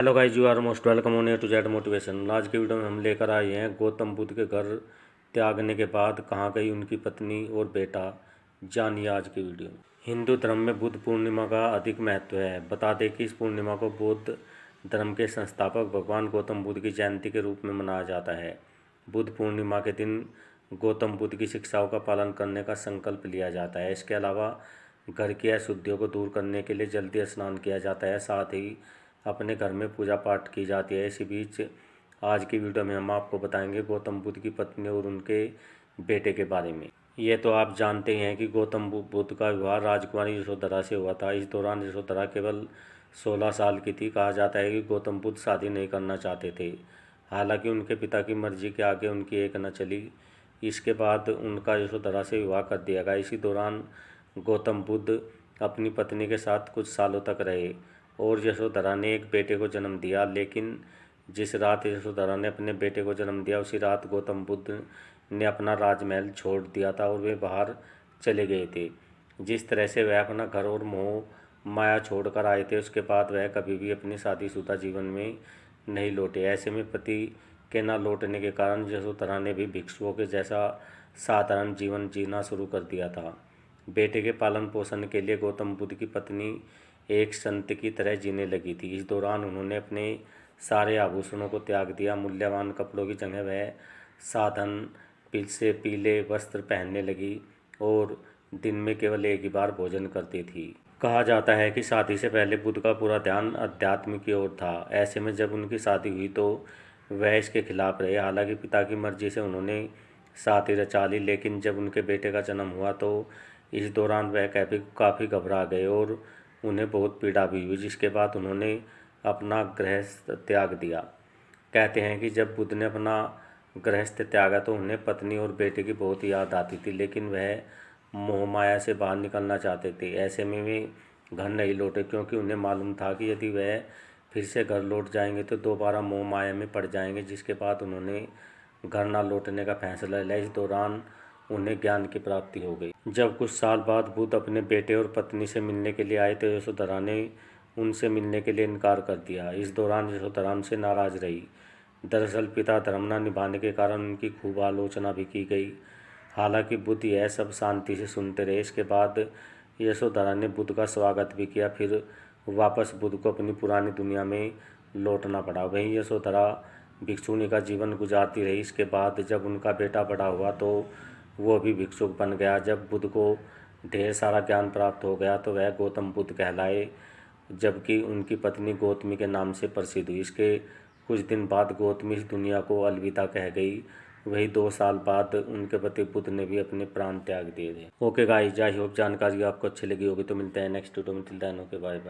Hello guys, you are most welcome on A to Z motivation. आज के video में हम लेकर आए हैं गौतम बुद्ध के घर त्यागने के बाद कहाँ गई उनकी पत्नी और बेटा। जानिए आज की वीडियो में। हिंदू धर्म में बुद्ध पूर्णिमा का अधिक महत्व है। बता दें कि इस पूर्णिमा को बौद्ध धर्म के संस्थापक भगवान गौतम बुद्ध की जयंती के रूप में मनाया जाता है। बुद्ध पूर्णिमा के दिन गौतम बुद्ध की शिक्षाओं का पालन करने का संकल्प लिया जाता है। इसके अलावा घर की अशुद्धियों को दूर करने के लिए जल्दी स्नान किया जाता है, साथ ही अपने घर में पूजा पाठ की जाती है। इसी बीच आज की वीडियो में हम आपको बताएंगे गौतम बुद्ध की पत्नी और उनके बेटे के बारे में। ये तो आप जानते हैं कि गौतम बुद्ध का विवाह राजकुमारी यशोधरा से हुआ था। इस दौरान यशोधरा केवल 16 साल की थी। कहा जाता है कि गौतम बुद्ध शादी नहीं करना चाहते थे, हालांकि उनके पिता की मर्जी के आगे उनकी एक न चली। इसके बाद उनका यशोधरा से विवाह कर दिया गया। इसी दौरान गौतम बुद्ध अपनी पत्नी के साथ कुछ सालों तक रहे और यशोधरा ने एक बेटे को जन्म दिया। लेकिन जिस रात यशोधरा ने अपने बेटे को जन्म दिया उसी रात गौतम बुद्ध ने अपना राजमहल छोड़ दिया था और वे बाहर चले गए थे। जिस तरह से वह अपना घर और मोह माया छोड़कर आए थे, उसके बाद वह कभी भी अपनी शादीशुदा जीवन में नहीं लौटे। ऐसे में पति के न लौटने के कारण यशोधरा ने भी भिक्षुओं के जैसा साधारण जीवन जीना शुरू कर दिया था। बेटे के पालन पोषण के लिए गौतम बुद्ध की पत्नी एक संत की तरह जीने लगी थी। इस दौरान उन्होंने अपने सारे आभूषणों को त्याग दिया। मूल्यवान कपड़ों की जगह वह साधन से पीले वस्त्र पहनने लगी और दिन में केवल एक ही बार भोजन करती थी। कहा जाता है कि शादी से पहले बुद्ध का पूरा ध्यान अध्यात्म की ओर था। ऐसे में जब उनकी शादी हुई तो वह इसके खिलाफ रहे। हालांकि पिता की मर्जी से उन्होंने शादी रचा ली, लेकिन जब उनके बेटे का जन्म हुआ तो इस दौरान वह काफ़ी घबरा गए और उन्हें बहुत पीड़ा भी हुई, जिसके बाद उन्होंने अपना गृहस्थ त्याग दिया। कहते हैं कि जब बुद्ध ने अपना गृहस्थ त्यागा तो उन्हें पत्नी और बेटे की बहुत याद आती थी, लेकिन वह मोह माया से बाहर निकलना चाहते थे। ऐसे में वे घर नहीं लौटे, क्योंकि उन्हें मालूम था कि यदि वह फिर से घर लौट जाएंगे तो दोबारा मोह माया में पड़ जाएंगे, जिसके बाद उन्होंने घर ना लौटने का फैसला लिया। इस दौरान उन्हें ज्ञान की प्राप्ति हो गई। जब कुछ साल बाद बुद्ध अपने बेटे और पत्नी से मिलने के लिए आए तो यशोधरा ने उनसे मिलने के लिए इनकार कर दिया। इस दौरान यशोधरा उनसे नाराज रही। दरअसल पिता धर्म न निभाने के कारण उनकी खूब आलोचना भी की गई। हालांकि बुद्ध यह सब शांति से सुनते रहे। इसके बाद यशोधरा ने बुद्ध का स्वागत भी किया। फिर वापस बुद्ध को अपनी पुरानी दुनिया में लौटना पड़ा। वहीं यशोधरा भिक्षुणी का जीवन गुजारती रही। इसके बाद जब उनका बेटा बड़ा हुआ तो वो भी भिक्षुक बन गया। जब बुद्ध को ढेर सारा ज्ञान प्राप्त हो गया तो वह गौतम बुद्ध कहलाए, जबकि उनकी पत्नी गौतमी के नाम से प्रसिद्ध हुई। इसके कुछ दिन बाद गौतमी इस दुनिया को अलविदा कह गई। वही 2 साल बाद उनके पति बुद्ध ने भी अपने प्राण त्याग दिए थे। ओके गाइस, आई होप जानकारी आपको अच्छी लगी होगी। तो मिलते हैं नेक्स्ट वीडियो में। Till then okay, bye bye.